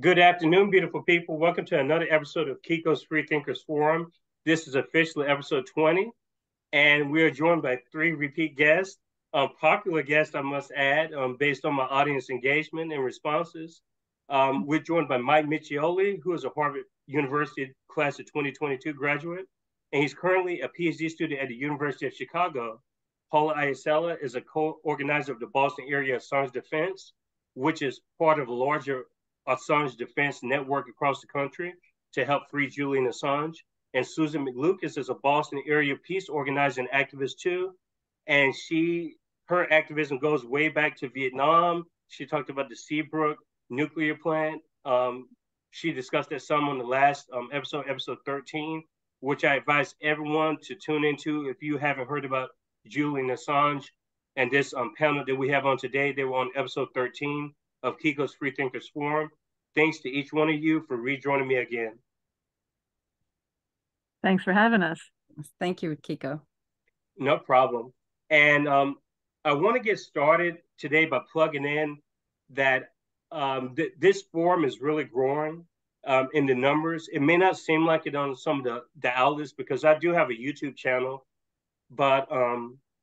Good afternoon, beautiful people. Welcome to another episode of Kiko's Free Thinkers Forum. This is officially episode 20, and we are joined by three repeat guests, popular guests, I must add, based on my audience engagement and responses. We're joined by Mike Miccioli, who is a Harvard University class of 2022 graduate, and he's currently a PhD student at the University of Chicago. Paula Iasella is a co-organizer of the Boston area Assange Defense, which is part of a larger Assange Defense Network across the country to help free Julian Assange. And Susan McLucas is a Boston area peace organizer and activist too. And her activism goes way back to Vietnam. She talked about the Seabrook nuclear plant. She discussed that some on the last episode 13, which I advise everyone to tune into if you haven't heard about Julian Assange. And this panel that we have on today, they were on episode 13 of Kiko's Free Thinkers Forum. Thanks to each one of you for rejoining me again. Thanks for having us. Thank you, Kiko. No problem. And I want to get started today by plugging in that this forum is really growing in the numbers. It may not seem like it on some of the outlets because I do have a YouTube channel, but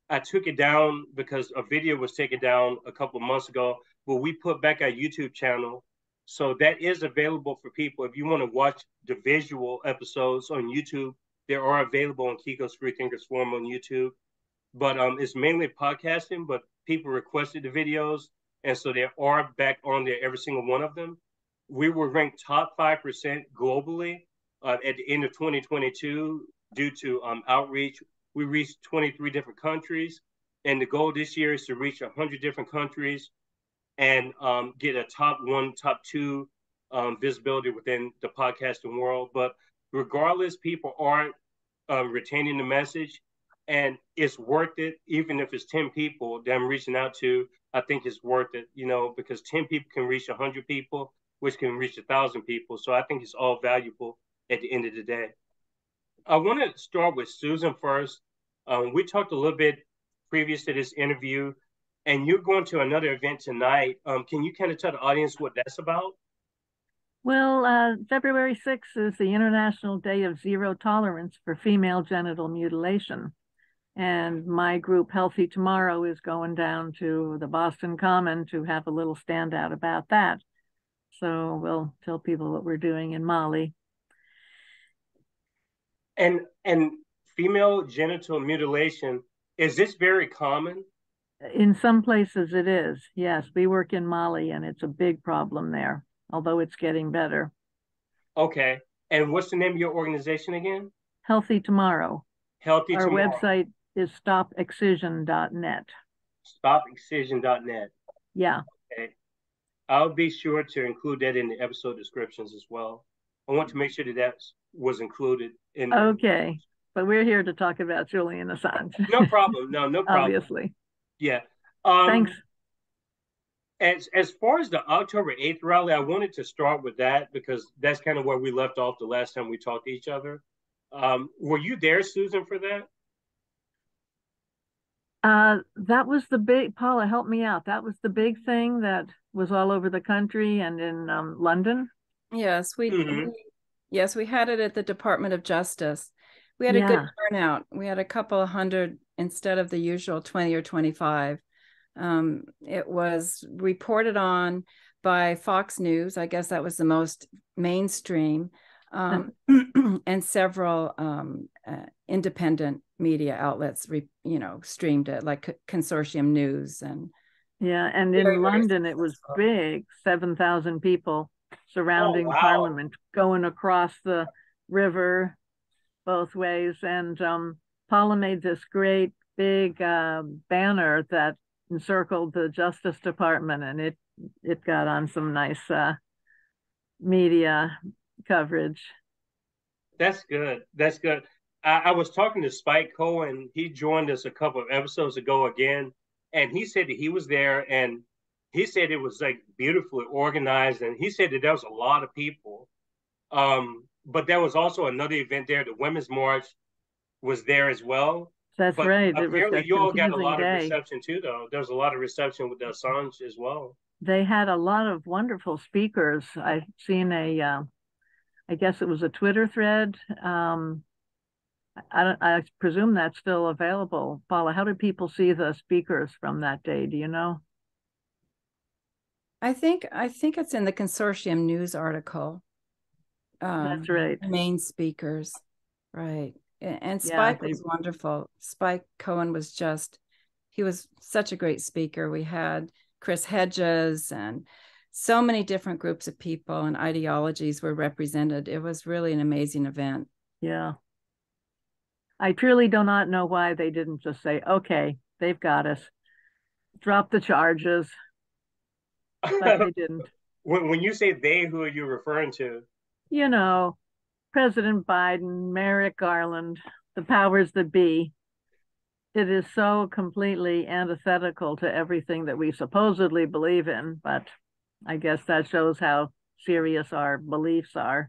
I took it down because a video was taken down a couple of months ago, but we put back our YouTube channel. So that is available for people. If you want to watch the visual episodes on YouTube, they are available on Kiko's Free Thinkers Forum on YouTube. But it's mainly podcasting, but people requested the videos. And so they are back on there, every single one of them. We were ranked top 5% globally at the end of 2022 due to outreach. We reached 23 different countries. And the goal this year is to reach 100 different countries and get a top 1, top 2 visibility within the podcasting world. But regardless, people aren't retaining the message, and it's worth it. Even if it's 10 people that I'm reaching out to, I think it's worth it, because 10 people can reach 100 people, which can reach 1,000 people. So I think it's all valuable at the end of the day. I want to start with Susan first. We talked a little bit previous to this interview, and you're going to another event tonight. Can you kind of tell the audience what that's about? Well, February 6th is the International Day of Zero Tolerance for Female Genital Mutilation. And my group, Healthy Tomorrow, is going down to the Boston Common to have a little standout about that. So we'll tell people what we're doing in Mali. And female genital mutilation, is this very common? In some places it is, yes. We work in Mali and it's a big problem there, although it's getting better. Okay. And what's the name of your organization again? Healthy Tomorrow. Healthy Our Tomorrow. website is stopexcision.net. Stopexcision.net. Yeah. Okay. I'll be sure to include that in the episode descriptions as well. I want to make sure that was included in. Okay. But we're here to talk about Julian Assange. No problem. No problem. Obviously. Yeah. Thanks. As far as the October 8th rally, I wanted to start with that because that's kind of where we left off the last time we talked to each other. Were you there, Susan, for that? That was the big, Paula, help me out. That was the big thing that was all over the country and in London. Yes, we had it at the Department of Justice. We had a good turnout. We had a couple of hundred instead of the usual 20 or 25. It was reported on by Fox News. I guess that was the most mainstream, and several independent media outlets, streamed it, like Consortium News. And in London it was big, 7,000 people surrounding Parliament, going across the river both ways. And Paula made this great big banner that encircled the Justice Department, and it got on some nice media coverage. That's good. That's good. I was talking to Spike Cohen. He joined us a couple of episodes ago again, and he said that he was there, and he said it was like beautifully organized, and he said that there was a lot of people. But there was also another event there. The Women's March was there as well. That's but right. Apparently, you all got a lot of reception too, though. There was a lot of reception with the Assange as well. They had a lot of wonderful speakers. I've seen I guess it was a Twitter thread. I presume that's still available. Paula, how did people see the speakers from that day? Do you know? I think it's in the consortium news article. That's right. Main speakers, right? And Yeah, Spike was wonderful. Spike Cohen was he was such a great speaker. We had Chris Hedges, and so many different groups of people and ideologies were represented. It was really an amazing event. Yeah. I truly do not know why they didn't just say, okay, they've got us. Drop the charges. But they didn't. When you say they, who are you referring to? You know, President Biden, Merrick Garland, the powers that be. It is so completely antithetical to everything that we supposedly believe in, but I guess that shows how serious our beliefs are.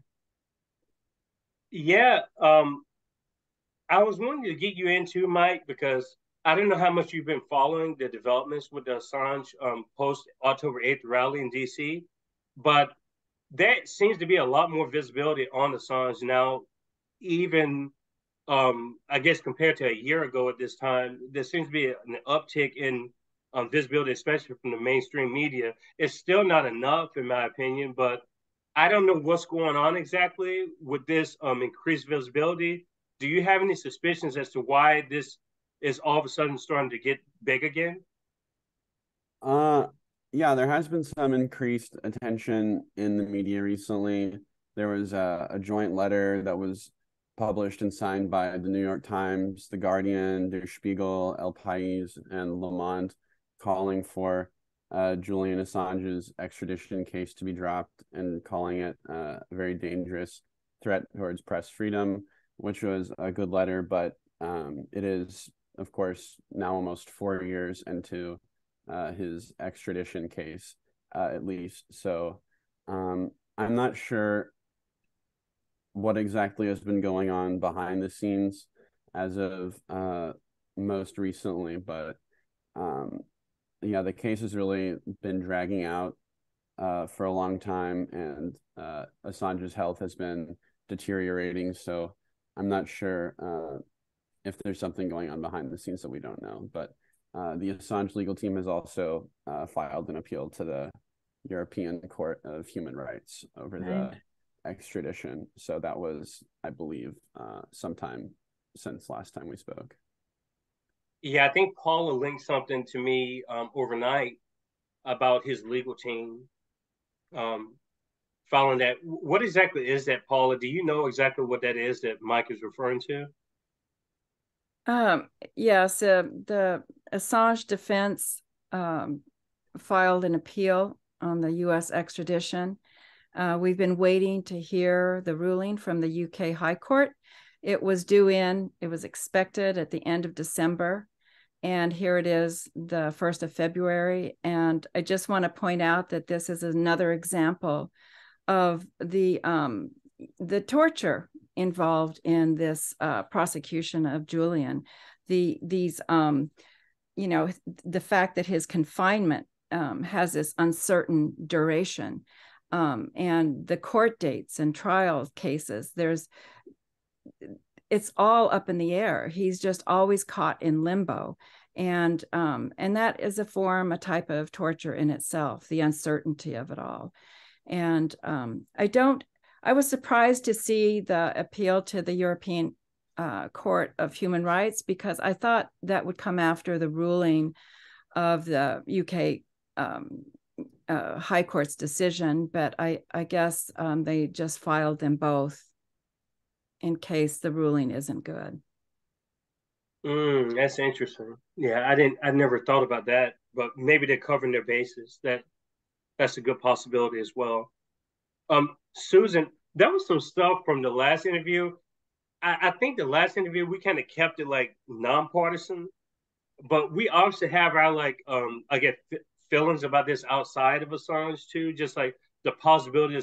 Yeah, I was wanting to get you into, Mike, because I don't know how much you've been following the developments with the Assange post October 8th rally in DC, but there seems to be a lot more visibility on Assange now, even I guess compared to a year ago at this time. There seems to be an uptick in visibility, especially from the mainstream media. It's still not enough, in my opinion, but I don't know what's going on exactly with this increased visibility. Do you have any suspicions as to why this is all of a sudden starting to get big again? Yeah, there has been some increased attention in the media recently. There was a joint letter that was published and signed by the New York Times, The Guardian, Der Spiegel, El País, and Le Monde, calling for Julian Assange's extradition case to be dropped and calling it a very dangerous threat towards press freedom, which was a good letter, but it is, of course, now almost 4 years into his extradition case, at least. So I'm not sure what exactly has been going on behind the scenes as of most recently, but yeah, the case has really been dragging out for a long time, and Assange's health has been deteriorating. So I'm not sure if there's something going on behind the scenes that we don't know. But the Assange legal team has also filed an appeal to the European Court of Human Rights over the extradition. So that was, I believe, sometime since last time we spoke. Yeah, I think Paula linked something to me overnight about his legal team following that. What exactly is that, Paula? Do you know exactly what that is that Mike is referring to? Yes, the Assange defense filed an appeal on the U.S. extradition. We've been waiting to hear the ruling from the UK High Court. It was expected at the end of December, and here it is, the 1st of February. And I just want to point out that this is another example of the torture involved in this prosecution of Julian. The fact that his confinement has this uncertain duration, and the court dates and trial cases, it's all up in the air. He's just always caught in limbo. And that is a type of torture in itself, the uncertainty of it all. And I was surprised to see the appeal to the European Court of Human Rights, because I thought that would come after the ruling of the UK High Court's decision, but I guess they just filed them both in case the ruling isn't good. That's interesting. Yeah, I never thought about that, but maybe they're covering their bases. That's a good possibility as well. Susan, that was some stuff from the last interview. I think the last interview we kind of kept it like nonpartisan, but we also have our I get feelings about this outside of Assange too, just like the possibility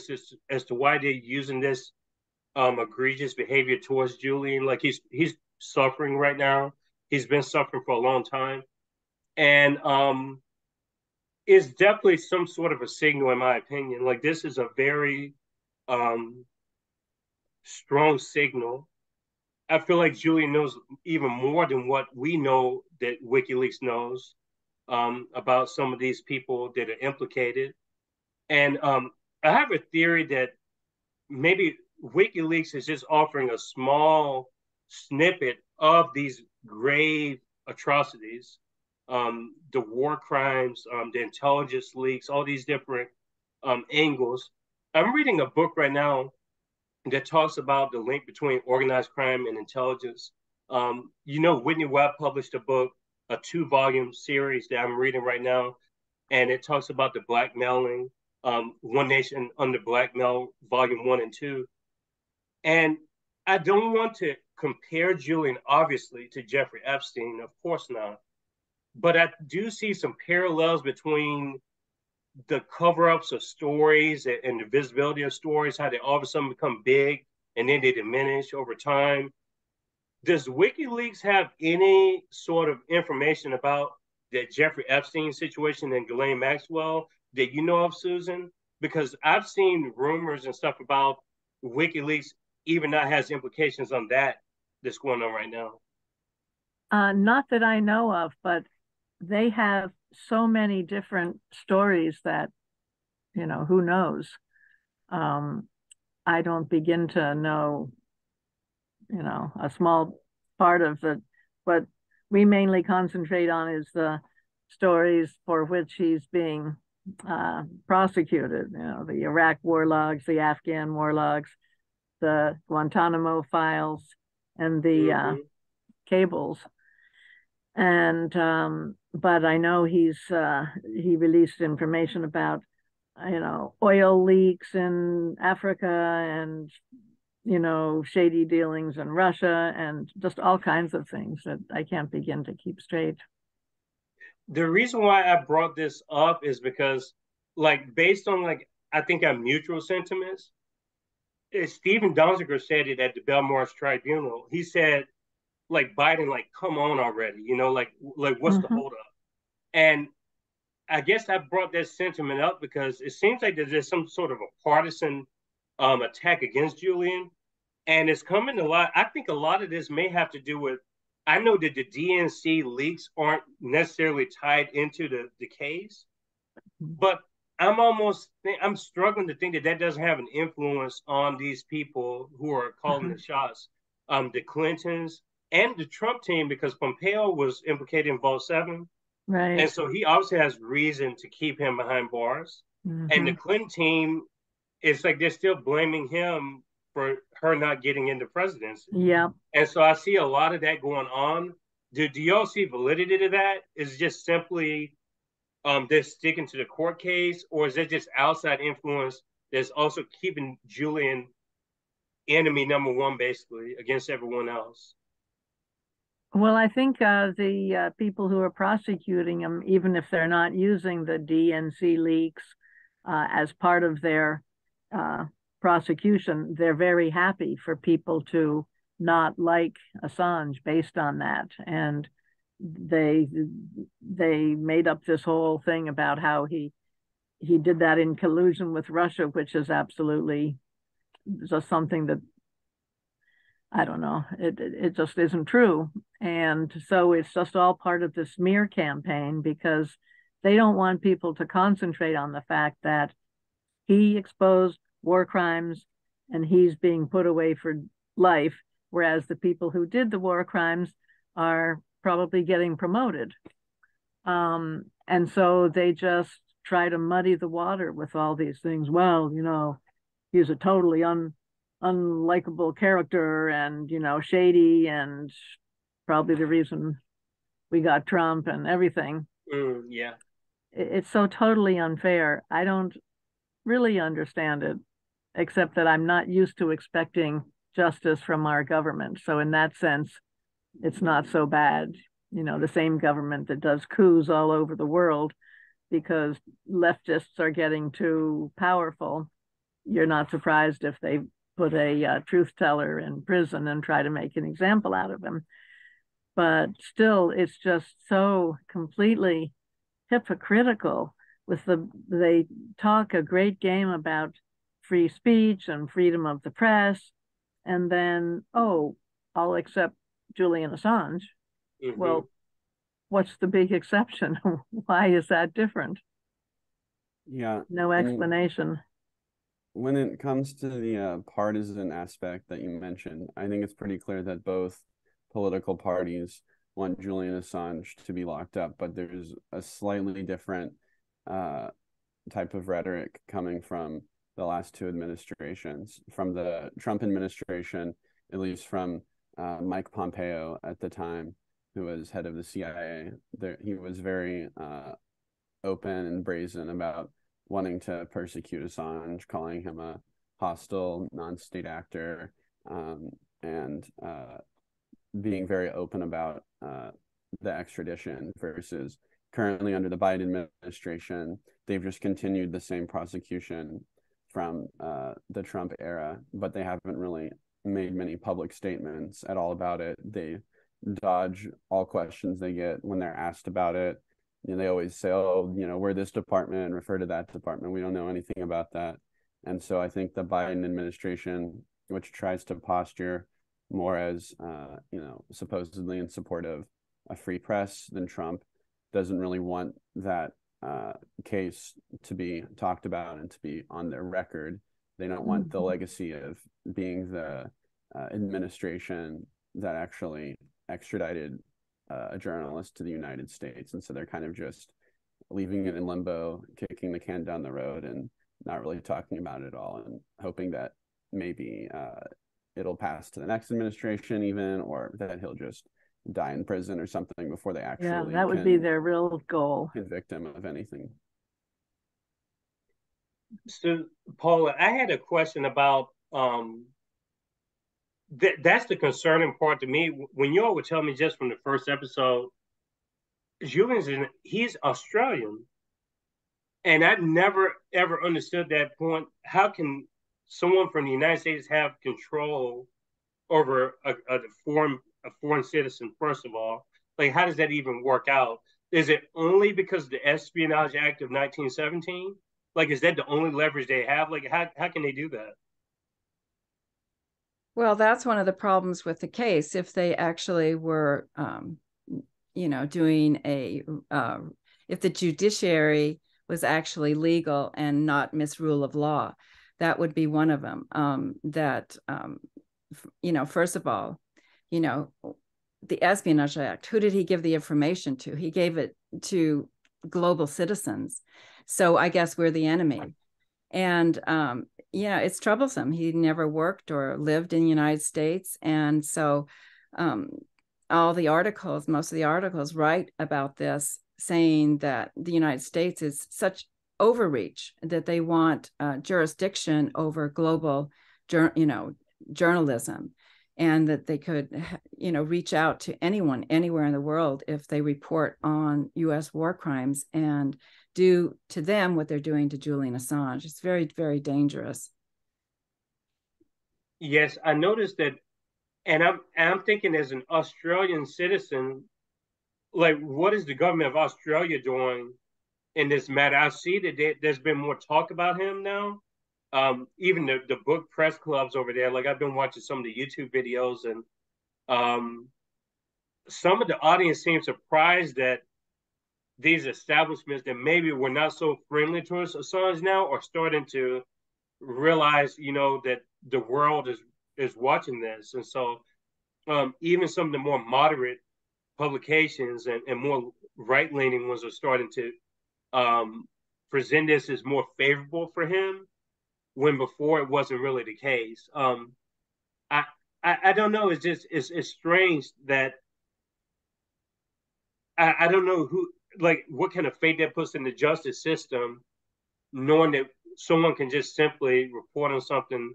as to why they're using this egregious behavior towards Julian. Like he's suffering right now. He's been suffering for a long time, and is definitely some sort of a signal, in my opinion. Like, this is a very um, strong signal. I feel like Julian knows even more than what we know that WikiLeaks knows about some of these people that are implicated. And I have a theory that maybe WikiLeaks is just offering a small snippet of these grave atrocities, the war crimes, the intelligence leaks, all these different angles. I'm reading a book right now that talks about the link between organized crime and intelligence. Whitney Webb published a book, a 2-volume series that I'm reading right now, and it talks about the blackmailing, One Nation Under Blackmail, Volume 1 and 2. And I don't want to compare Julian, obviously, to Jeffrey Epstein, of course not. But I do see some parallels between the cover-ups of stories and the visibility of stories, how they all of a sudden become big and then they diminish over time. Does WikiLeaks have any sort of information about the Jeffrey Epstein situation and Ghislaine Maxwell that you know of, Susan? Because I've seen rumors and stuff about WikiLeaks even that has implications on that's going on right now. Not that I know of, but they have so many different stories that, who knows? I don't begin to know, a small part of what we mainly concentrate on is the stories for which he's being prosecuted, the Iraq war logs, the Afghan war logs, the Guantanamo files, and the cables. And but I know he released information about oil leaks in Africa and shady dealings in Russia and just all kinds of things that I can't begin to keep straight. The reason why I brought this up is because, based on I think our mutual sentiments, Stephen Donziger said it at the Belmarsh Tribunal. He said, Biden, come on already, what's the holdup? And I guess I brought that sentiment up because it seems like there's some sort of a partisan attack against Julian, and it's coming a lot. I think a lot of this may have to do with, I know that the DNC leaks aren't necessarily tied into the case, but I'm struggling to think that doesn't have an influence on these people who are calling the shots, the Clintons and the Trump team, because Pompeo was implicated in Vault 7. Right. And so he obviously has reason to keep him behind bars. And the Clinton team, it's like they're still blaming him for her not getting into presidency. Yeah. And so I see a lot of that going on. Do y'all see validity to that? Is it just simply they're sticking to the court case, or is it just outside influence that's also keeping Julian enemy number one, basically, against everyone else? Well, I think the people who are prosecuting him, even if they're not using the DNC leaks as part of their prosecution, they're very happy for people to not like Assange based on that. And they made up this whole thing about how he did that in collusion with Russia, which is absolutely just something that, I don't know, it just isn't true. And so it's just all part of the smear campaign, because they don't want people to concentrate on the fact that he exposed war crimes and he's being put away for life, whereas the people who did the war crimes are probably getting promoted. And so they just try to muddy the water with all these things. Well, he's a totally unlikable character and, shady, and probably the reason we got Trump and everything. Yeah. It's so totally unfair. I don't really understand it, except that I'm not used to expecting justice from our government. So in that sense, it's not so bad. The same government that does coups all over the world because leftists are getting too powerful. You're not surprised if they put a truth teller in prison and try to make an example out of him. But still, it's just so completely hypocritical they talk a great game about free speech and freedom of the press, and then, oh, I'll accept Julian Assange. Mm-hmm. Well, what's the big exception? Why is that different? Yeah. No explanation. When it comes to the partisan aspect that you mentioned, I think it's pretty clear that both political parties want Julian Assange to be locked up, but there's a slightly different type of rhetoric coming from the last two administrations. From the Trump administration, at least from Mike Pompeo at the time, who was head of the CIA, he was very open and brazen about wanting to persecute Assange, calling him a hostile non-state actor, and being very open about the extradition, versus currently under the Biden administration, they've just continued the same prosecution from the Trump era, but they haven't really made many public statements at all about it. They dodge all questions they get when they're asked about it. You know, they always say, oh, you know, we're this department, refer to that department. We don't know anything about that. And so I think the Biden administration, which tries to posture more as, you know, supposedly in support of a free press than Trump, doesn't really want that case to be talked about and to be on their record. They don't want the legacy of being the administration that actually extradited a journalist to the United States. And so they're kind of just leaving it in limbo, kicking the can down the road and not really talking about it at all, and hoping that maybe it'll pass to the next administration even, or that he'll just die in prison or something before they actually that would be their real goal. Convict him of anything. So, Paula, I had a question about that's the concerning part to me. When you all would tell me just from the first episode, he's Australian, and I never ever understood that point. How can someone from the United States have control over a foreign citizen? First of all, like, how does that even work out? Is it only because of the Espionage Act of 1917? Like, is that the only leverage they have? Like, how can they do that? Well, that's one of the problems with the case. If they actually were, you know, doing if the judiciary was actually legal and not misrule of law, that would be one of them. You know, first of all, you know, the Espionage Act, who did he give the information to? He gave it to global citizens. So I guess we're the enemy. And yeah, it's troublesome. He never worked or lived in the United States. And so most of the articles write about this, saying that the United States is such overreach that they want jurisdiction over global, journalism, and that they could, you know, reach out to anyone, anywhere in the world if they report on U.S. war crimes and do to them what they're doing to Julian Assange. It's very, very dangerous. Yes, I noticed that, and I'm thinking, as an Australian citizen, like, what is the government of Australia doing in this matter? I see that there's been more talk about him now. Even the book press clubs over there, like, I've been watching some of the YouTube videos, and some of the audience seems surprised that these establishments that maybe were not so friendly towards Assange now are starting to realize, you know, that the world is watching this. And so even some of the more moderate publications and more right-leaning ones are starting to present this as more favorable for him, when before it wasn't really the case. I don't know. It's strange that I don't know what kind of fate that puts in the justice system, knowing that someone can just simply report on something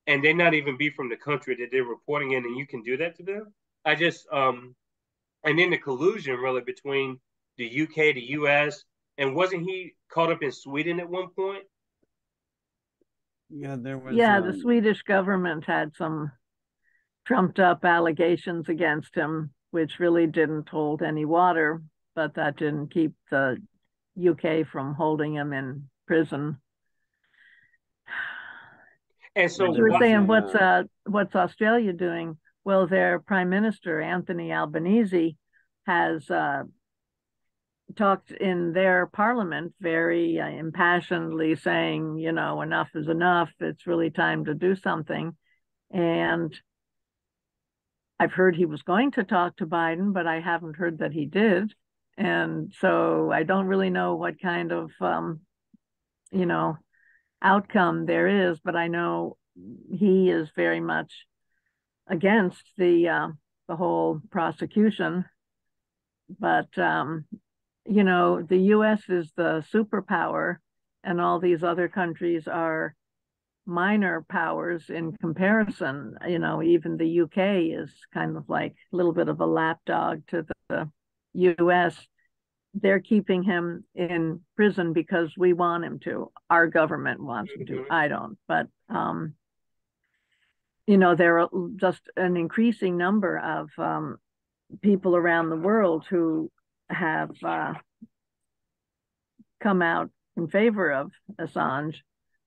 and they not even be from the country that they're reporting in, and you can do that to them. And then the collusion really between the UK, the US, and wasn't he caught up in Sweden at one point? Yeah, there was. Yeah, the Swedish government had some trumped up allegations against him, which really didn't hold any water, but that didn't keep the UK from holding him in prison. And so you were saying, what's Australia doing? Well, their Prime Minister, Anthony Albanese, has talked in their parliament very impassionedly saying, enough is enough. It's really time to do something. And I've heard he was going to talk to Biden, but I haven't heard that he did. And so I don't really know what kind of, outcome there is, but I know he is very much against the whole prosecution. But the U.S. is the superpower, and all these other countries are minor powers in comparison. Even the UK is kind of like a little bit of a lapdog to the US. They're keeping him in prison because we want him to. Our government wants him to. I don't. But, there are just an increasing number of people around the world who have come out in favor of Assange.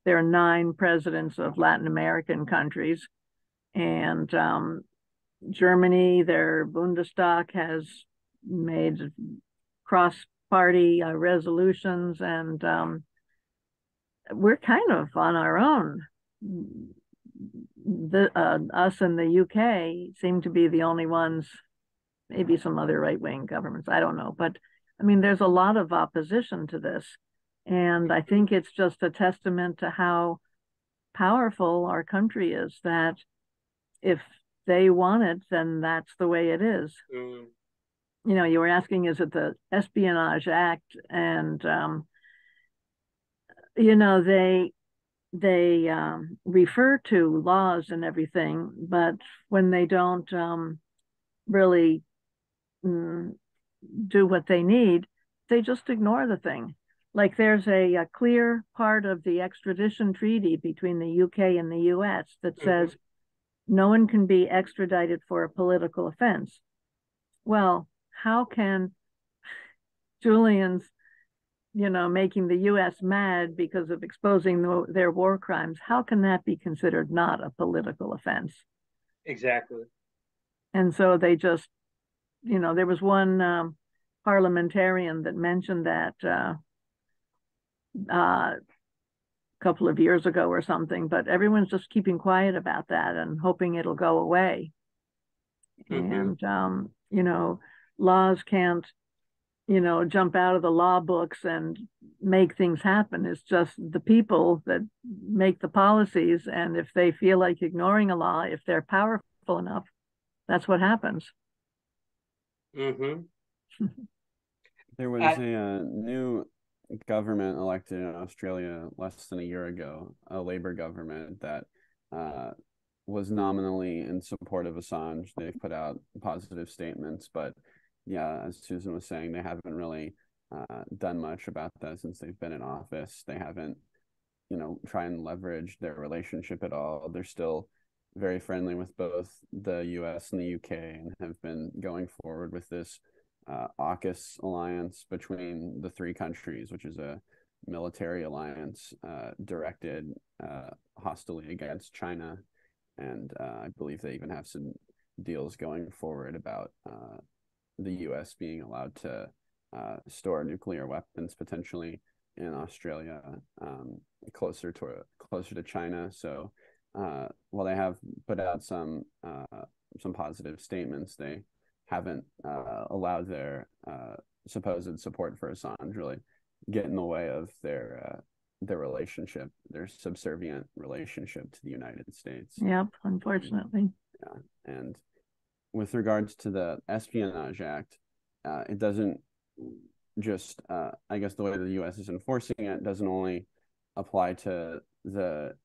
There are 9 presidents of Latin American countries, and Germany, their Bundestag has made cross-party resolutions, and we're kind of on our own. Us in the UK seem to be the only ones, maybe some other right-wing governments, I don't know, but I mean, there's a lot of opposition to this. And I think it's just a testament to how powerful our country is, that if they want it, then that's the way it is. You were asking, is it the Espionage Act? And, they refer to laws and everything, but when they don't really do what they need, they just ignore the thing. Like there's a clear part of the extradition treaty between the UK and the US that says no one can be extradited for a political offense. Well, how can Julian's, making the US mad because of exposing their war crimes, how can that be considered not a political offense? Exactly. And so they just, there was one parliamentarian that mentioned that a couple of years ago or something, but everyone's just keeping quiet about that and hoping it'll go away. And, laws can't, jump out of the law books and make things happen. It's just the people that make the policies. And if they feel like ignoring a law, if they're powerful enough, that's what happens. There was a new government elected in Australia less than a year ago, a Labour government that was nominally in support of Assange. They've put out positive statements, but yeah, as Susan was saying, they haven't really done much about that since they've been in office. They haven't, try and leverage their relationship at all. They're still very friendly with both the US and the UK and have been going forward with this AUKUS alliance between the 3 countries, which is a military alliance directed hostilely against China. And I believe they even have some deals going forward about the US being allowed to store nuclear weapons potentially in Australia, closer to China. So while they have put out some positive statements, they haven't allowed their supposed support for Assange really get in the way of their relationship, their subservient relationship to the United States. Yep, unfortunately. Yeah, and with regards to the Espionage Act, it doesn't just, I guess the way the U.S. is enforcing it doesn't only apply to the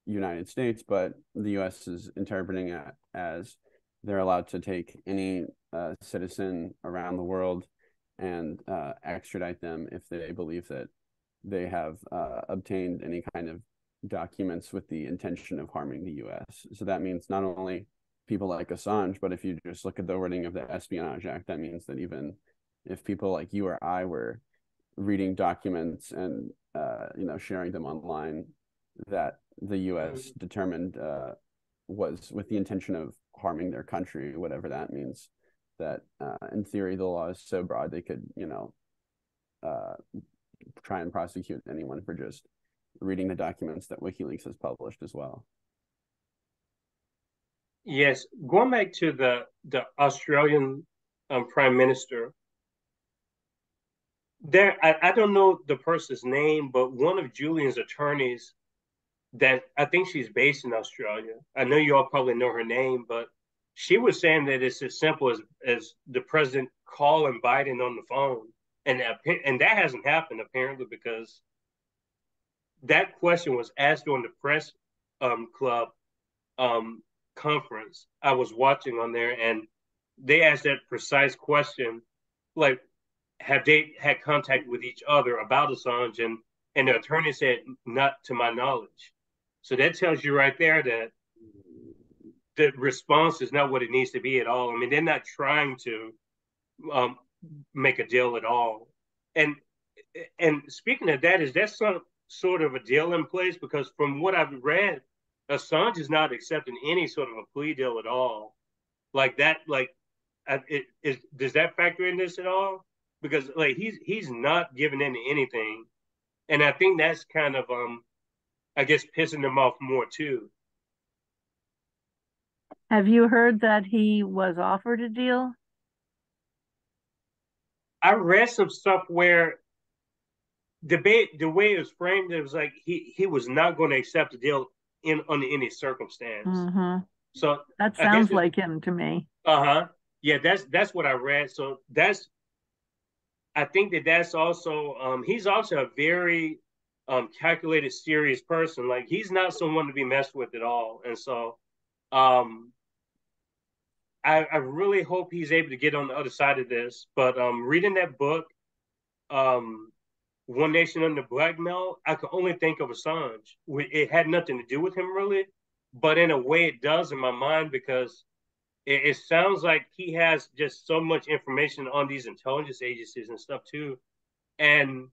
United States, but the U.S. is interpreting it as they're allowed to take any citizen around the world and extradite them if they believe that they have obtained any kind of documents with the intention of harming the U.S. So that means not only people like Assange, but if you just look at the wording of the Espionage Act, that means that even if people like you or I were reading documents and sharing them online that the U.S. determined was with the intention of harming their country, whatever that means. That in theory the law is so broad they could try and prosecute anyone for just reading the documents that WikiLeaks has published as well. Yes, going back to the Australian Prime Minister, I don't know the person's name, but one of Julian's attorneys that I think she's based in Australia. I know you all probably know her name, but she was saying that it's as simple as the president calling Biden on the phone, and that hasn't happened apparently, because that question was asked on the press club conference I was watching on there, and they asked that precise question, like, have they had contact with each other about Assange, and the attorney said, not to my knowledge. So that tells you right there that the response is not what it needs to be at all. I mean, they're not trying to make a deal at all. And speaking of that, is that some sort of a deal in place? Because from what I've read, Assange is not accepting any sort of a plea deal at all. Like that, does that factor in this at all? Because like he's not giving in to anything, and I think that's kind of I guess pissing them off more too. Have you heard that he was offered a deal? I read some stuff where the way it was framed, it was like he was not going to accept a deal under any circumstance. Mm-hmm. So that sounds like him to me. Yeah, that's what I read. So I think that's also he's also a very calculated, serious person. Like, he's not someone to be messed with at all. And so I really hope he's able to get on the other side of this. But reading that book, One Nation Under Blackmail, I could only think of Assange. It had nothing to do with him, really, but in a way it does in my mind, because it sounds like he has just so much information on these intelligence agencies and stuff too. And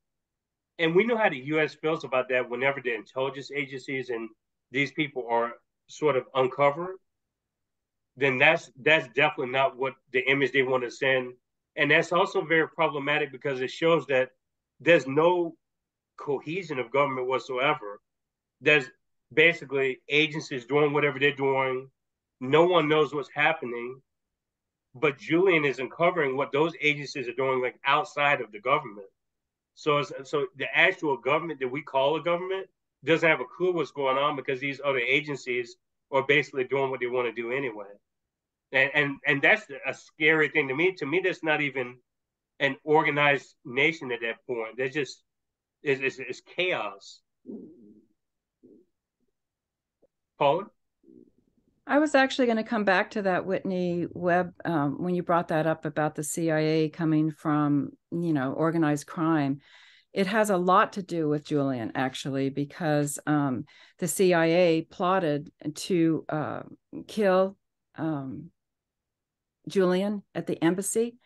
we know how the U.S. feels about that whenever the intelligence agencies and these people are sort of uncovered. Then that's definitely not what the image they want to send. And that's also very problematic, because it shows that there's no cohesion of government whatsoever. There's basically agencies doing whatever they're doing. No one knows what's happening, but Julian is uncovering what those agencies are doing, like, outside of the government. So the actual government that we call a government doesn't have a clue what's going on, because these other agencies are basically doing what they want to do anyway. And that's a scary thing to me. To me, that's not even an organized nation at that point. They're just it's chaos. Paula? I was actually going to come back to that, Whitney Webb, when you brought that up about the CIA coming from, organized crime. It has a lot to do with Julian, actually, because the CIA plotted to kill Julian at the embassy.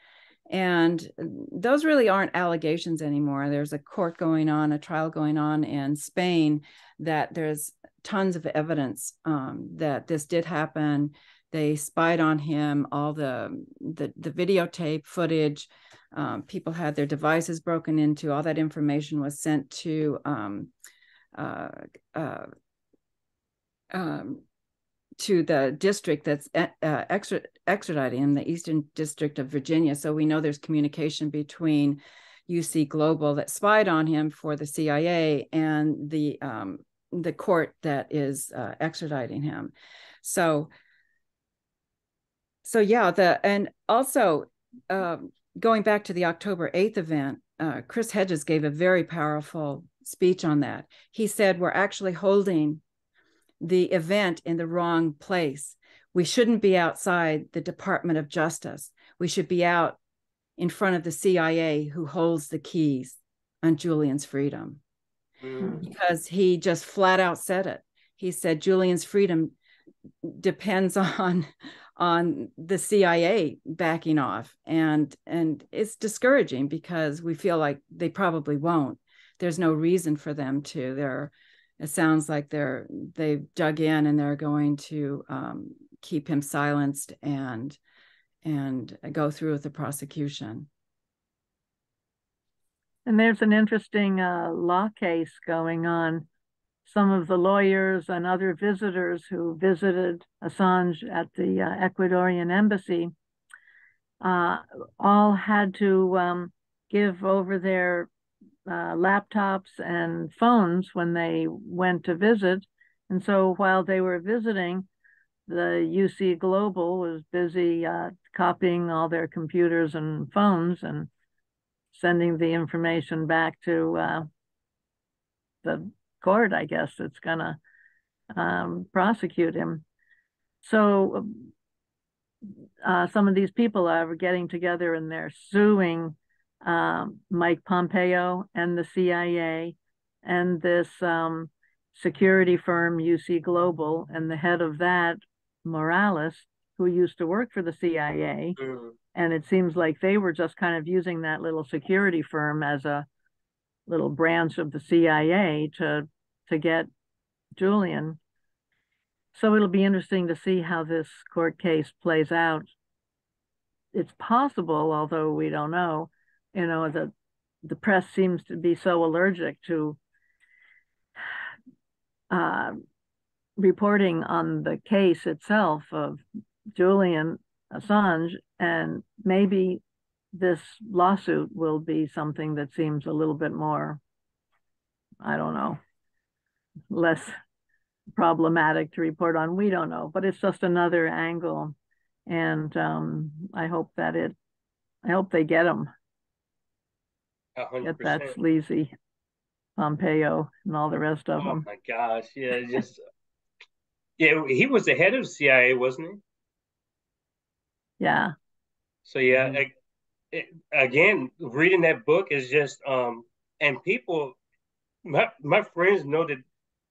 And those really aren't allegations anymore. There's a court going on, a trial going on in Spain, that there's tons of evidence that this did happen. They spied on him, all the videotape footage. People had their devices broken into. All that information was sent to the district that's extraditing him, the Eastern District of Virginia. So we know there's communication between UC Global that spied on him for the CIA and the court that is extraditing him. So yeah, and also going back to the October 8th event, Chris Hedges gave a very powerful speech on that. He said, we're actually holding the event in the wrong place. We shouldn't be outside the Department of Justice. We should be out in front of the CIA, who holds the keys on Julian's freedom. Because he just flat out said it. He said Julian's freedom depends on on the CIA backing off. And it's discouraging because we feel like they probably won't. There's no reason for them to. It sounds like they've dug in and they're going to keep him silenced and go through with the prosecution. And there's an interesting law case going on. Some of the lawyers and other visitors who visited Assange at the Ecuadorian embassy all had to give over their laptops and phones when they went to visit. And so while they were visiting, the UC Global was busy copying all their computers and phones and sending the information back to the court, I guess, that's going to prosecute him. So some of these people are getting together and they're suing Mike Pompeo and the CIA and this security firm, UC Global, and the head of that, Morales, who used to work for the CIA. Mm-hmm. And it seems like they were just kind of using that little security firm as a little branch of the CIA to get Julian. So it'll be interesting to see how this court case plays out. It's possible, although we don't know, that the press seems to be so allergic to reporting on the case itself of Julian Assange, and maybe this lawsuit will be something that seems a little bit more, I don't know, less problematic to report on. We don't know, but it's just another angle. And I hope they get him. 100%. Get that sleazy Pompeo and all the rest of them. Oh my gosh. Yeah. Yeah. He was the head of CIA, wasn't he? Yeah. So yeah, again, reading that book is just and people, my friends know that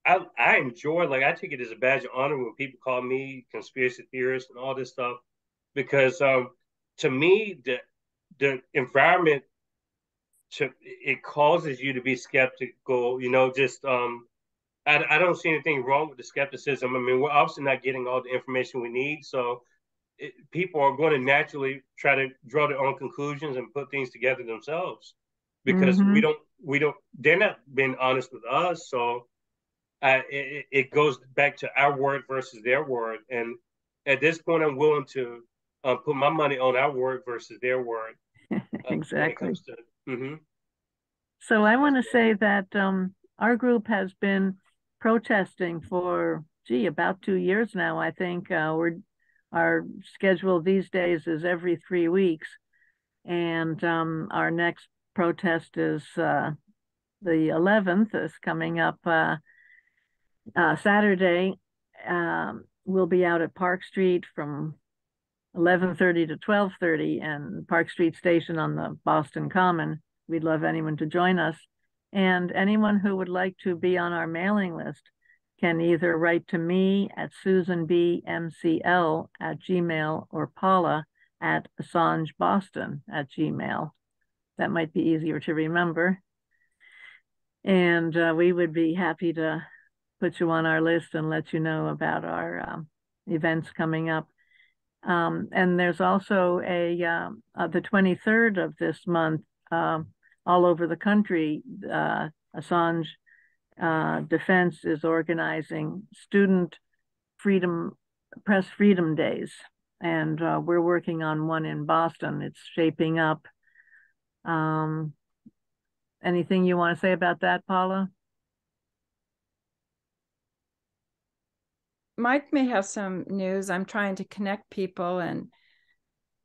I enjoy, like, I take it as a badge of honor when people call me conspiracy theorist and all this stuff, because to me the environment it causes you to be skeptical. Just I don't see anything wrong with the skepticism. I mean, we're obviously not getting all the information we need, so people are going to naturally try to draw their own conclusions and put things together themselves, because they're not being honest with us. So it goes back to our word versus their word. And at this point, I'm willing to put my money on our word versus their word. Exactly. So I want to say that our group has been protesting for, about 2 years now. I think our schedule these days is every 3 weeks. And our next protest is the 11th, is coming up Saturday. We'll be out at Park Street from 11:30 to 12:30, and Park Street Station on the Boston Common. We'd love anyone to join us. And anyone who would like to be on our mailing list can either write to me at susanbmcl@gmail or Paula at assangeboston@gmail. That might be easier to remember. And we would be happy to put you on our list and let you know about our events coming up. And there's also the 23rd of this month, all over the country, Assange Defense is organizing Student Press Freedom Days. And we're working on one in Boston. It's shaping up. Anything you want to say about that, Paula? Mike may have some news. I'm trying to connect people, and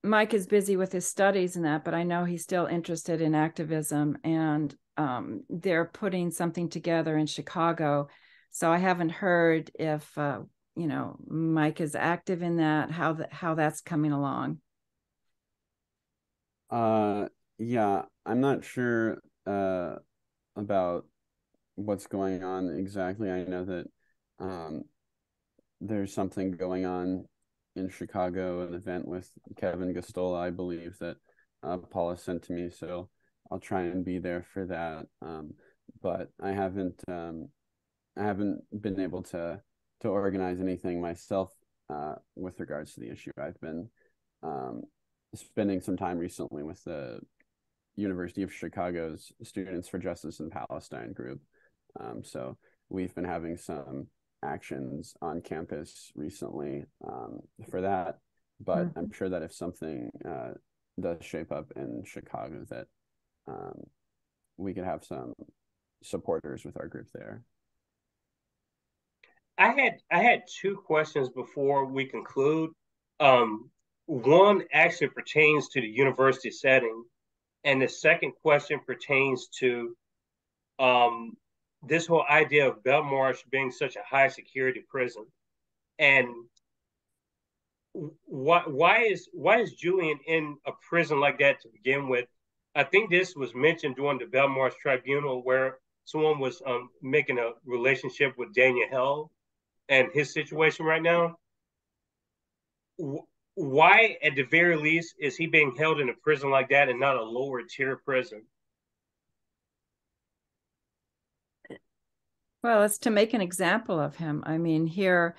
Mike is busy with his studies and that, but I know he's still interested in activism, and they're putting something together in Chicago. So I haven't heard if, Mike is active in that, how that's coming along. Yeah, I'm not sure about what's going on exactly. I know that there's something going on in Chicago, an event with Kevin Gostola, I believe, that Paula sent to me. So I'll try and be there for that. But I haven't been able to organize anything myself with regards to the issue. I've been spending some time recently with the University of Chicago's Students for Justice in Palestine group. So we've been having some actions on campus recently for that. But I'm sure that if something does shape up in Chicago, that we could have some supporters with our group there. I had two questions before we conclude. One actually pertains to the university setting, and the second question pertains to this whole idea of Belmarsh being such a high security prison. And why is Julian in a prison like that to begin with? I think this was mentioned during the Belmarsh Tribunal, where someone was making a relationship with Daniel Hell and his situation right now. Why, at the very least, is he being held in a prison like that and not a lower tier prison? Well, it's to make an example of him. I mean, here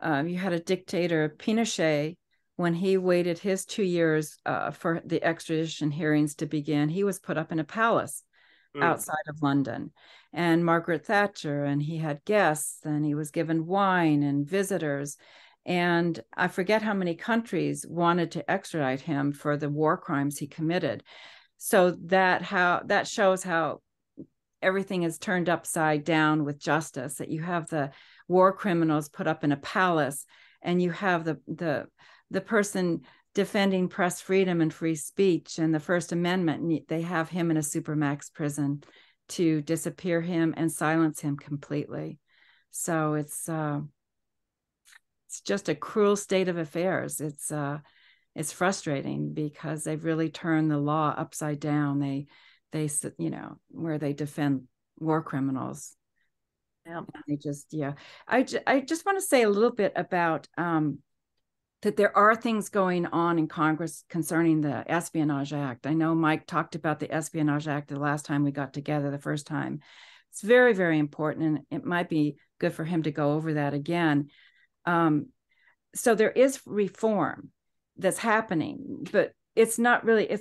you had a dictator, Pinochet, when he waited his 2 years for the extradition hearings to begin, he was put up in a palace outside of London. And Margaret Thatcher, and he had guests, and he was given wine and visitors. And I forget how many countries wanted to extradite him for the war crimes he committed. So that shows how everything is turned upside down with justice, that you have the war criminals put up in a palace, and you have the person defending press freedom and free speech and the First Amendment, and they have him in a supermax prison to disappear him and silence him completely. So it's just a cruel state of affairs. It's frustrating because they've really turned the law upside down. They where they defend war criminals. Yeah. I just want to say a little bit about that there are things going on in Congress concerning the Espionage Act. I know Mike talked about the Espionage Act the last time we got together the first time. It's very, very important, and it might be good for him to go over that again. So there is reform that's happening, but it's not really,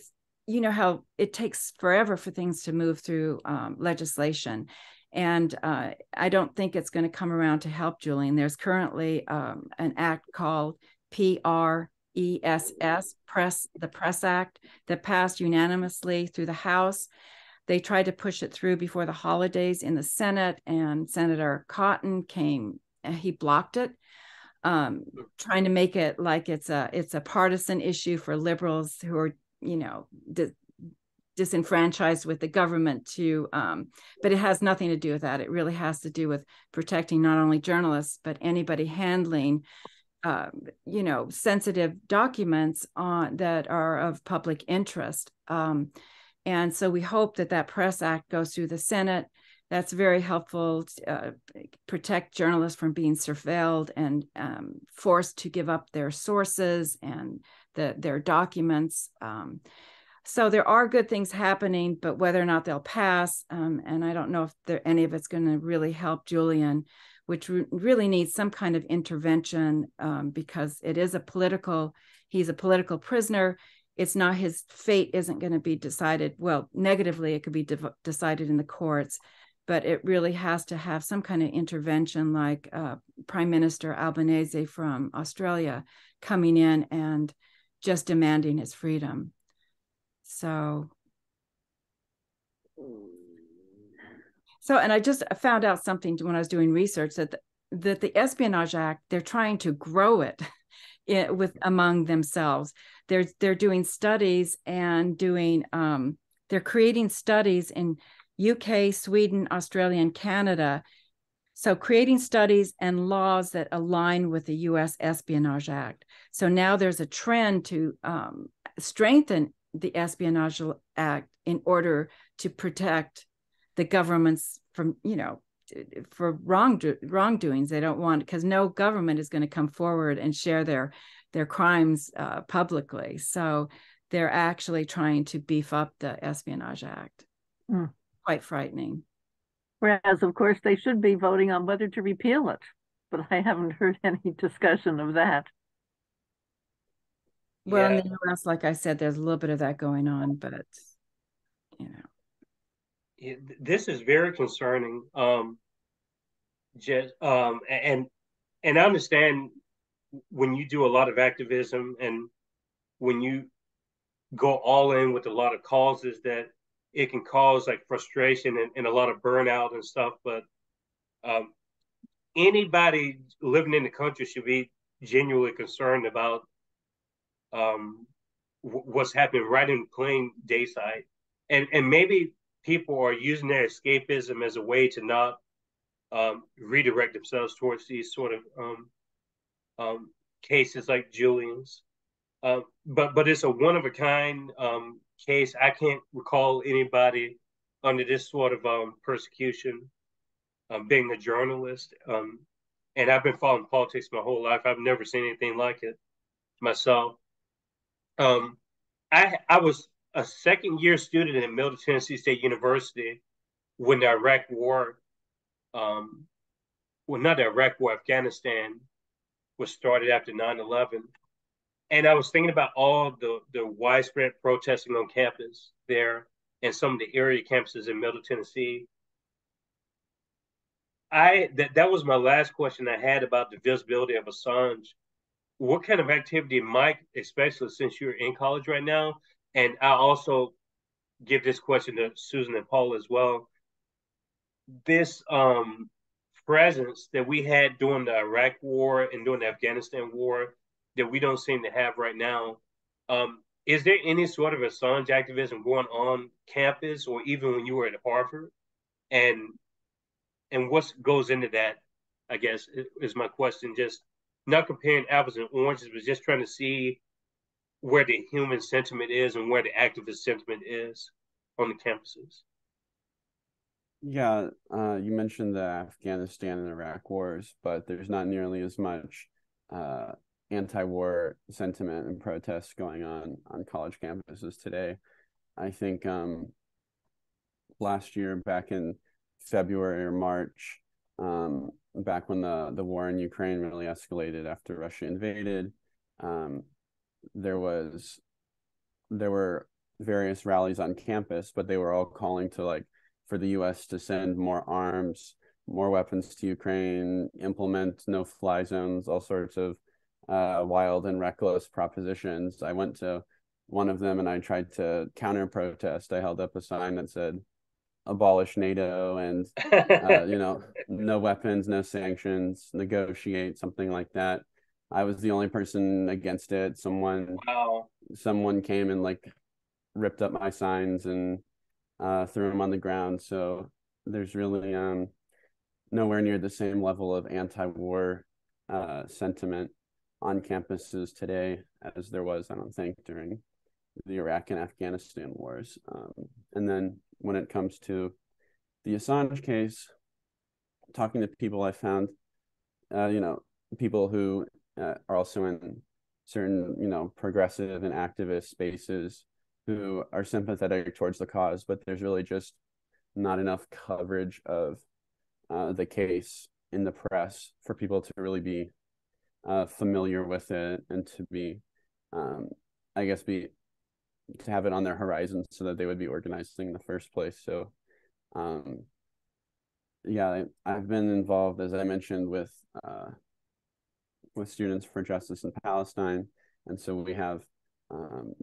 you know how it takes forever for things to move through legislation. And I don't think it's going to come around to help Julian. There's currently an act called PRESS, the Press Act, that passed unanimously through the House. They tried to push it through before the holidays in the Senate, and Senator Cotton he blocked it, trying to make it like it's a partisan issue for liberals who are, disenfranchised with the government but it has nothing to do with that. It really has to do with protecting not only journalists, but anybody handling sensitive documents that are of public interest. And so we hope that Press Act goes through the Senate. That's very helpful to protect journalists from being surveilled and forced to give up their sources and their documents. So there are good things happening, but whether or not they'll pass, and I don't know if any of it's going to really help Julian, which really needs some kind of intervention because he's a political prisoner. It's not, his fate isn't going to be decided, well, negatively, it could be decided in the courts, but it really has to have some kind of intervention, like Prime Minister Albanese from Australia coming in and just demanding his freedom. So, and I just found out something when I was doing research that the Espionage Act, they're trying to grow it among themselves. They're doing studies and they're creating studies in UK, Sweden, Australia, and Canada. So creating studies and laws that align with the US Espionage Act. So now there's a trend to strengthen the Espionage Act in order to protect the governments from, for wrongdoings. They don't want, because no government is going to come forward and share their their crimes publicly. So they're actually trying to beef up the Espionage Act. Quite frightening. Whereas, of course, they should be voting on whether to repeal it, but I haven't heard any discussion of that. Well, in the U.S., like I said, there's a little bit of that going on, but this is very concerning. Just and I understand when you do a lot of activism and when you go all in with a lot of causes, that it can cause like frustration and a lot of burnout and stuff. But anybody living in the country should be genuinely concerned about what's happening right in plain daysight. And maybe people are using their escapism as a way to not redirect themselves towards these sort of cases like Julian's. But it's a one of a kind case. I can't recall anybody under this sort of persecution being a journalist. And I've been following politics my whole life. I've never seen anything like it myself. I was a second-year student at Middle Tennessee State University when the Iraq War, well, not the Iraq War, Afghanistan was started after 9/11. And I was thinking about all the widespread protesting on campus there and some of the area campuses in Middle Tennessee. That was my last question I had about the visibility of Assange. What kind of activity, Mike, especially since you're in college right now, and I also give this question to Susan and Paula as well. This presence that we had during the Iraq War and during the Afghanistan War that we don't seem to have right now. Is there any sort of Assange activism going on campus or even when you were at Harvard? And what goes into that, I guess, is my question. Just not comparing apples and oranges, but just trying to see where the human sentiment is and where the activist sentiment is on the campuses. Yeah, you mentioned the Afghanistan and Iraq wars, but there's not nearly as much anti-war sentiment and protests going on college campuses today. I think last year, back in February or March, back when the war in Ukraine really escalated after Russia invaded, there were various rallies on campus, but they were all calling to for the U.S. to send more arms, more weapons to Ukraine, implement no-fly zones, all sorts of wild and reckless propositions. I went to one of them and I tried to counter-protest. I held up a sign that said, abolish NATO and, no weapons, no sanctions, negotiate, something like that. I was the only person against it. Someone came and ripped up my signs and threw them on the ground. So there's really nowhere near the same level of anti-war sentiment on campuses today as there was, I don't think, during the Iraq and Afghanistan wars. And then when it comes to the Assange case, talking to people, I found, people who are also in certain, progressive and activist spaces who are sympathetic towards the cause, but there's really just not enough coverage of the case in the press for people to really be familiar with it and to be, to have it on their horizon so that they would be organizing in the first place. So, I've been involved, as I mentioned, with Students for Justice in Palestine, and so we have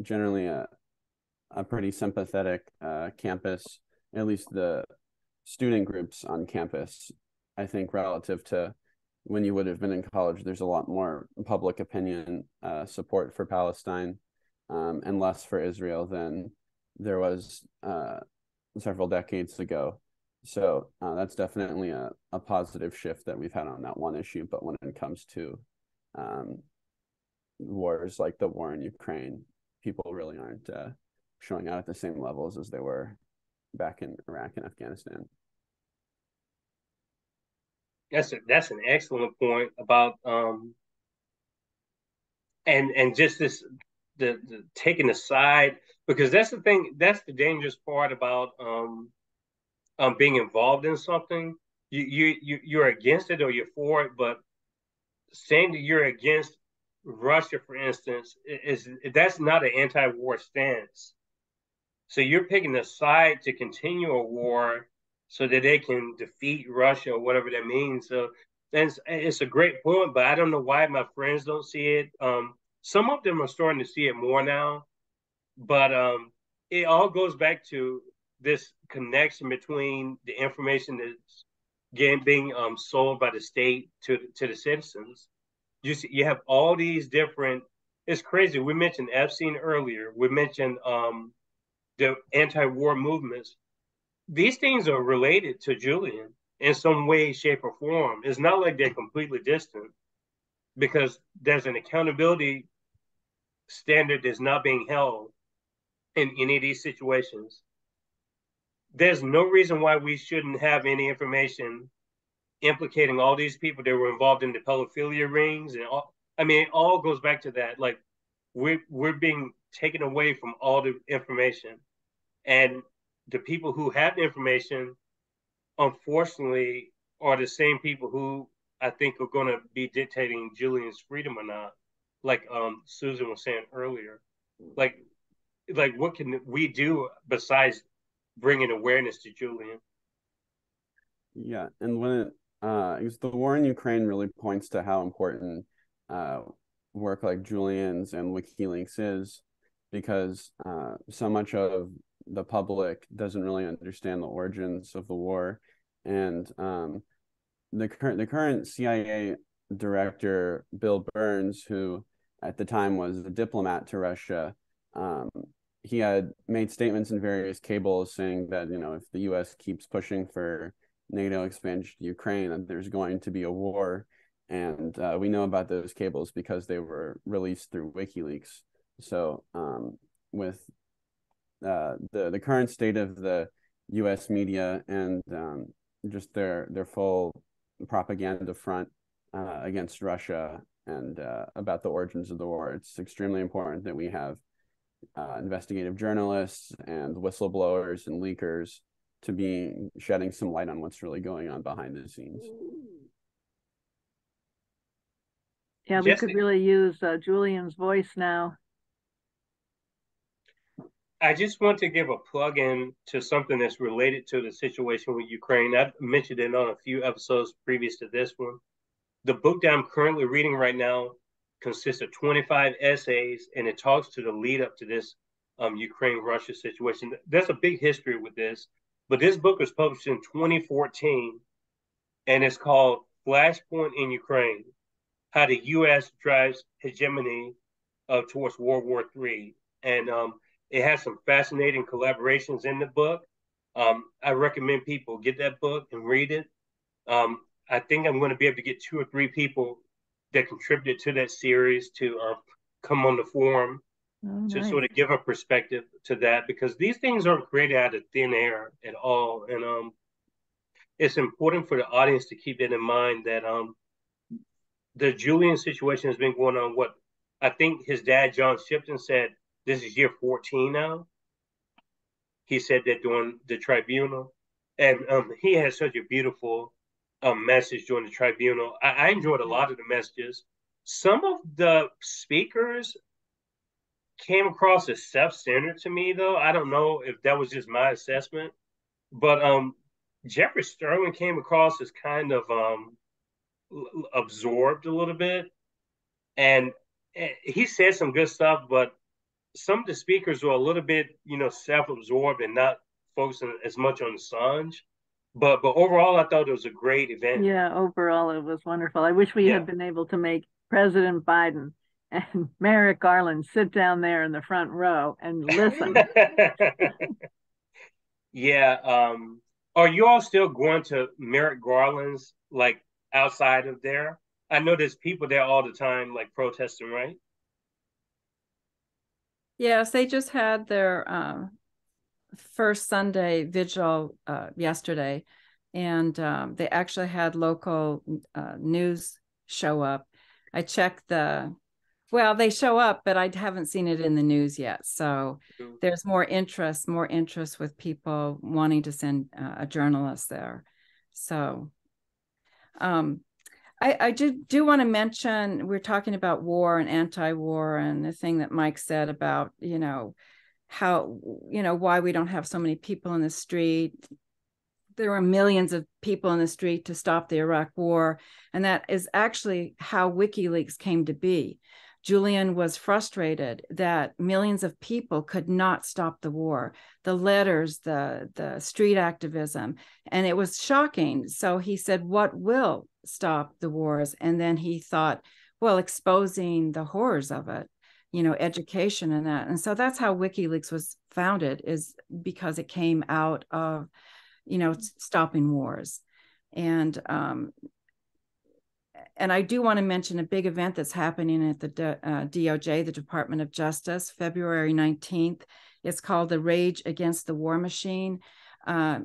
generally a pretty sympathetic campus, at least the student groups on campus. I think relative to when you would have been in college, there's a lot more public opinion support for Palestine and less for Israel than there was several decades ago. So that's definitely a positive shift that we've had on that one issue. But when it comes to wars like the war in Ukraine, people really aren't showing out at the same levels as they were back in Iraq and Afghanistan. That's an excellent point about and just this the taking a side, because that's the thing, that's the dangerous part about being involved in something. You're against it or you're for it, but saying that you're against Russia, for instance, is that's not an anti-war stance. So you're picking a side to continue a war so that they can defeat Russia or whatever that means. So it's a great point, but I don't know why my friends don't see it. Some of them are starting to see it more now, but it all goes back to this connection between the information that's being sold by the state to the citizens. You have all these different. It's crazy. We mentioned Epstein earlier. We mentioned the anti-war movements. These things are related to Julian in some way, shape, or form. It's not like they're completely distant, because there's an accountability standard that's not being held in any of these situations. There's no reason why we shouldn't have any information implicating all these people that were involved in the pedophilia rings and all. I mean, it all goes back to that. Like we're being taken away from all the information, and the people who have the information, unfortunately, are the same people who I think are going to be dictating Julian's freedom or not. Like Susan was saying earlier, like what can we do besides bringing awareness to Julian? Yeah, and when it the war in Ukraine really points to how important work like Julian's and WikiLeaks is, because so much of the public doesn't really understand the origins of the war, and the current CIA director, Bill Burns, who at the time was a diplomat to Russia, he had made statements in various cables saying that, if the U.S. keeps pushing for NATO expansion to Ukraine, that there's going to be a war. And we know about those cables because they were released through WikiLeaks. So with the current state of the U.S. media and just their full propaganda front against Russia and about the origins of the war, it's extremely important that we have investigative journalists and whistleblowers and leakers to be shedding some light on what's really going on behind the scenes. Yeah, we could really use Julian's voice now. I just want to give a plug in to something that's related to the situation with Ukraine. I've mentioned it on a few episodes previous to this one. The book that I'm currently reading right now consists of 25 essays, and it talks to the lead up to this Ukraine-Russia situation. There's a big history with this, but this book was published in 2014, and it's called Flashpoint in Ukraine: How the U.S. Drives Hegemony Towards World War III. And it has some fascinating collaborations in the book. I recommend people get that book and read it. I think I'm going to be able to get 2 or 3 people that contributed to that series to come on the forum to sort of give a perspective to that, because these things aren't created out of thin air at all. And it's important for the audience to keep that in mind, that the Julian situation has been going on. What I think his dad, John Shipton, said this is year 14 now. He said that during the tribunal, and he had such a beautiful message during the tribunal. I enjoyed a lot of the messages. Some of the speakers came across as self-centered to me, though. I don't know if that was just my assessment, but Jeffrey Sterling came across as kind of absorbed a little bit, and he said some good stuff, but some of the speakers were a little bit, self-absorbed and not focusing as much on Assange. But overall, I thought it was a great event. Yeah, overall, it was wonderful. I wish we had been able to make President Biden and Merrick Garland sit down there in the front row and listen. Yeah. Are you all still going to Merrick Garland's, like, outside of there? I know there's people there all the time, like, protesting, right? Yes, they just had their first Sunday vigil yesterday, and they actually had local news show up. I checked the Well, they show up, but I haven't seen it in the news yet. So there's more interest with people wanting to send a journalist there. So I do want to mention, we're talking about war and anti-war, and the thing that Mike said about, how, why we don't have so many people in the street. There were millions of people in the street to stop the Iraq war. And that is actually how WikiLeaks came to be. Julian was frustrated that millions of people could not stop the war, the letters, the street activism, and it was shocking. So he said, what will stop the wars? And then he thought, well, exposing the horrors of it, education and that. And so that's how WikiLeaks was founded, is because it came out of, stopping wars. And I do want to mention a big event that's happening at the DOJ, the Department of Justice, February 19th. It's called the Rage Against the War Machine.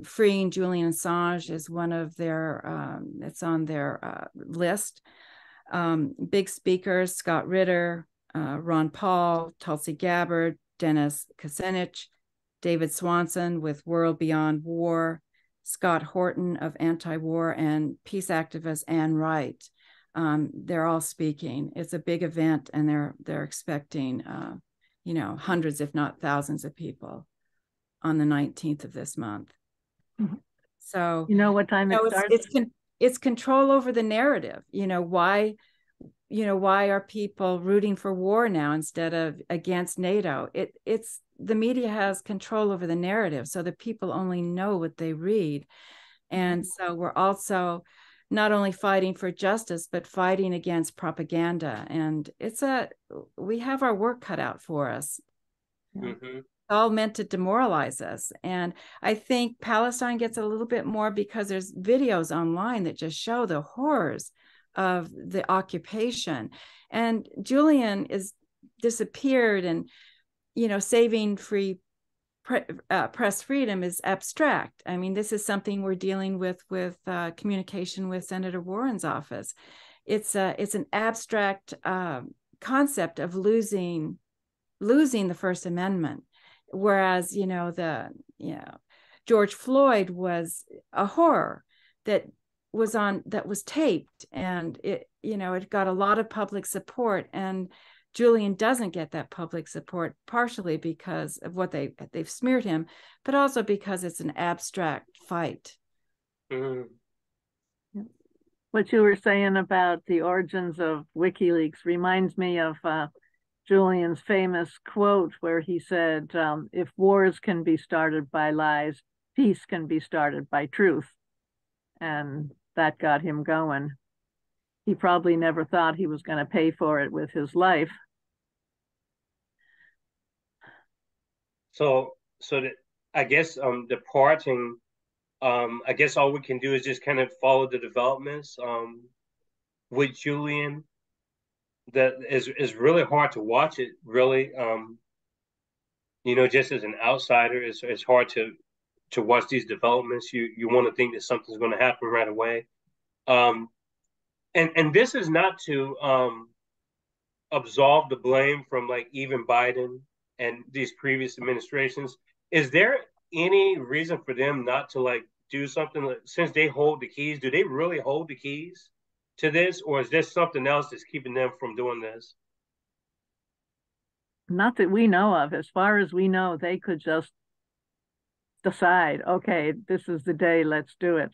Freeing Julian Assange is one of their, it's on their list. Big speakers, Scott Ritter, Ron Paul, Tulsi Gabbard, Dennis Kucinich, David Swanson with World Beyond War, Scott Horton of Anti-War, and peace activist Ann Wright. They're all speaking. It's a big event, and they're expecting, hundreds, if not thousands of people on the 19th of this month. Mm-hmm. So, what time it starts? It's control over the narrative. Why are people rooting for war now instead of against NATO? It's the media has control over the narrative, so the people only know what they read. And so we're also not only fighting for justice, but fighting against propaganda. And we have our work cut out for us. Mm-hmm. It's all meant to demoralize us. And I think Palestine gets a little bit more because there's videos online that just show the horrors of the occupation. And Julian is disappeared, and, saving free press freedom is abstract. I mean, this is something we're dealing with communication with Senator Warren's office. It's an abstract concept of losing the First Amendment, whereas George Floyd was a horror that was taped, and it got a lot of public support, and Julian doesn't get that public support, partially because of what they've smeared him, but also because it's an abstract fight. Mm-hmm. What you were saying about the origins of WikiLeaks reminds me of Julian's famous quote where he said, if wars can be started by lies, peace can be started by truth. And that got him going. He probably never thought he was going to pay for it with his life. So I guess departing, I guess all we can do is just kind of follow the developments with Julian. That is really hard to watch it, really. Just as an outsider, it's hard to watch these developments. You want to think that something's going to happen right away. And this is not to absolve the blame from even Biden and these previous administrations. Is there any reason for them not to do something since they hold the keys? Do they really hold the keys to this, or is there something else that's keeping them from doing this? Not that we know of. As far as we know, they could just decide, okay, this is the day, let's do it.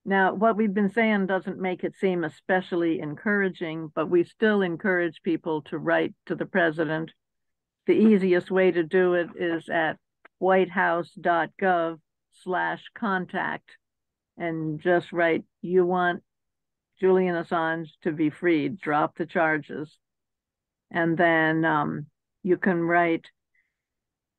Now, what we've been saying doesn't make it seem especially encouraging, but we still encourage people to write to the president. The easiest way to do it is at whitehouse.gov/contact and just write, you want Julian Assange to be freed, drop the charges. And then you can write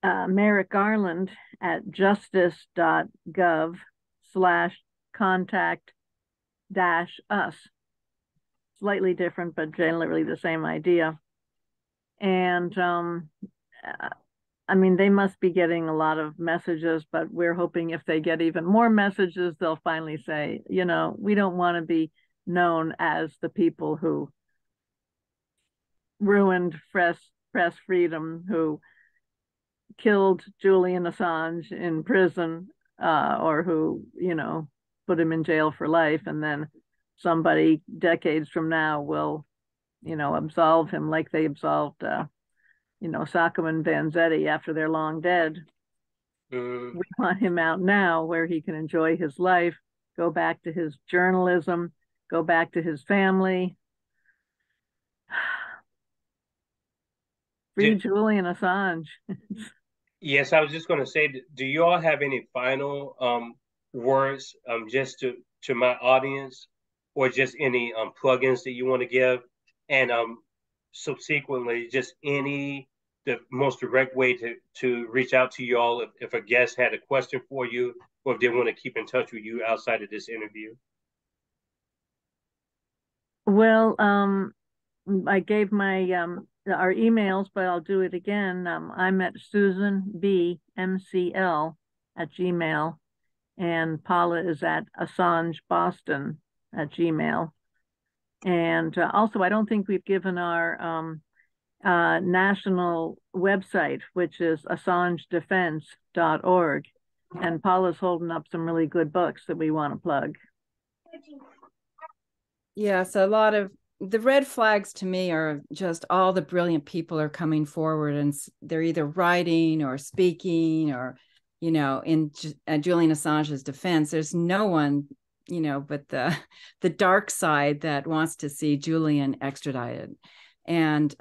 Merrick Garland at justice.gov/contact-us. Slightly different, but generally the same idea. And I mean, they must be getting a lot of messages, but we're hoping if they get even more messages, they'll finally say, we don't want to be known as the people who ruined press freedom, who killed Julian Assange in prison, or who, put him in jail for life, and then somebody decades from now will, absolve him like they absolved, Sacco and Vanzetti after they're long dead. We want him out now where he can enjoy his life, go back to his journalism, go back to his family. Free Julian Assange. Yes, I was just going to say, do you all have any final words just to my audience, or just any plugins that you want to give? And subsequently, just the most direct way to reach out to you all if a guest had a question for you, or if they want to keep in touch with you outside of this interview. Well, I gave our emails, but I'll do it again. I'm at SusanBMCL@gmail, and Paula is at AssangeBoston@gmail. And also, I don't think we've given our national website, which is AssangeDefense.org. And Paula's holding up some really good books that we want to plug. Yeah, so a lot of the red flags to me are just all the brilliant people are coming forward, and they're either writing or speaking, or, in Julian Assange's defense, there's no one, but the dark side that wants to see Julian extradited. And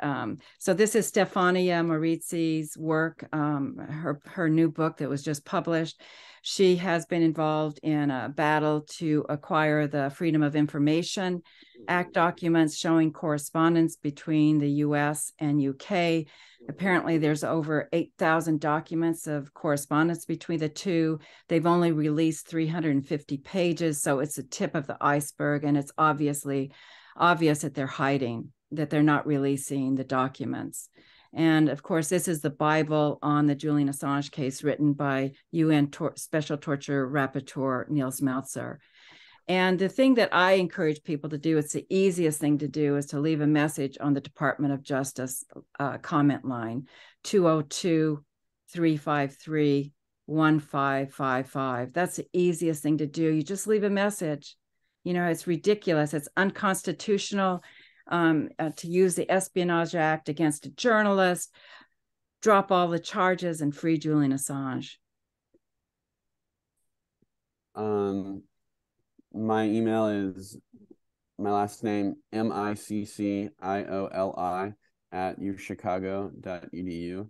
so this is Stefania Maurizi's work, her new book that was just published. She has been involved in a battle to acquire the Freedom of Information Act documents showing correspondence between the US and UK. Apparently, there's over 8,000 documents of correspondence between the two. They've only released 350 pages, so it's the tip of the iceberg, and it's obvious that they're hiding, that they're not releasing the documents. And of course, this is the Bible on the Julian Assange case, written by UN Special Torture Rapporteur Nils Melzer. And the thing that I encourage people to do, it's the easiest thing to do, is to leave a message on the Department of Justice comment line, 202-353-1555. That's the easiest thing to do. You just leave a message. It's ridiculous. It's unconstitutional to use the Espionage Act against a journalist. Drop all the charges and free Julian Assange. My email is my last name, MICCIOLI@uchicago.edu.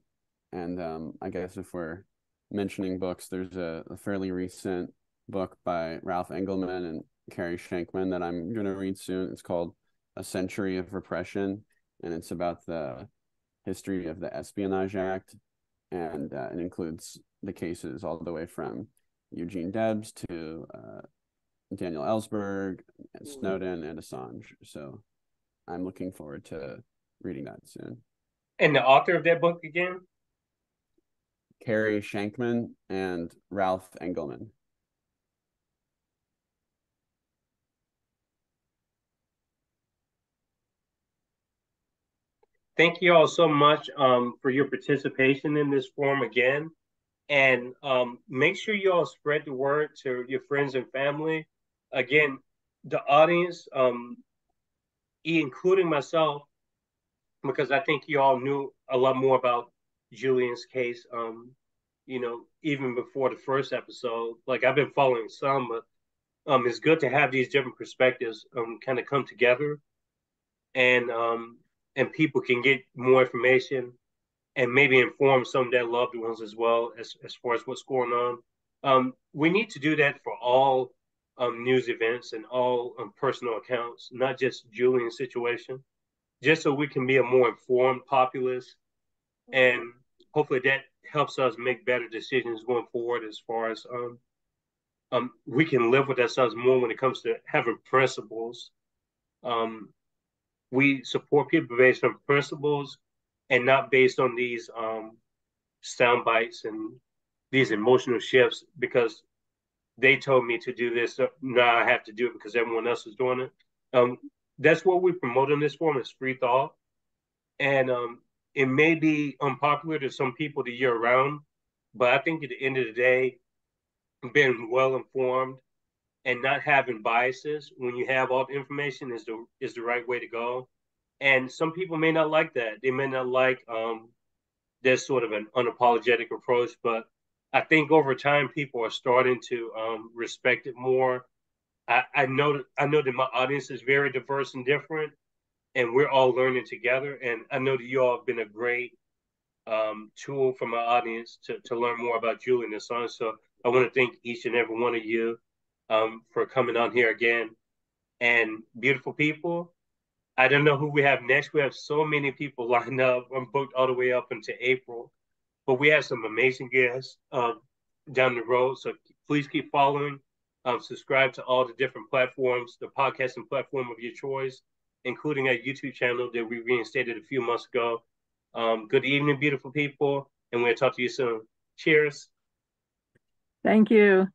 And I guess if we're mentioning books, there's a fairly recent book by Ralph Engelman and Carey Shenkman that I'm going to read soon. It's called A Century of Repression, and it's about the history of the Espionage Act, and it includes the cases all the way from Eugene Debs to Daniel Ellsberg, and Snowden, and Assange. So I'm looking forward to reading that soon. And the author of that book again? Carey Shenkman and Ralph Engelman. Thank you all so much for your participation in this forum again. And make sure you all spread the word to your friends and family. Again, the audience, including myself, because I think you all knew a lot more about Julian's case, even before the first episode. Like, I've been following some, but it's good to have these different perspectives kind of come together, and people can get more information and maybe inform some of their loved ones as well as far as what's going on. We need to do that for all news events and all personal accounts, not just Julian's situation, just so we can be a more informed populace. And hopefully that helps us make better decisions going forward as far as we can live with ourselves more when it comes to having principles. We support people based on principles and not based on these sound bites and these emotional shifts because they told me to do this, so now I have to do it because everyone else is doing it. That's what we promote in this form is free thought. And it may be unpopular to some people the year round, but I think at the end of the day, being well informed and not having biases when you have all the information is the right way to go. And some people may not like that. They may not like this sort of an unapologetic approach, but I think over time people are starting to respect it more. I know that my audience is very diverse and different, and we're all learning together. And I know that you all have been a great tool for my audience to learn more about Julian Assange. So I want to thank each and every one of you for coming on here again. And beautiful people, I don't know who we have next. We have so many people lined up. I'm booked all the way up into April, but we have some amazing guests down the road. So please keep following. Subscribe to all the different platforms, the podcasting platform of your choice, including our YouTube channel that we reinstated a few months ago. Good evening, beautiful people, and we'll talk to you soon. Cheers. Thank you.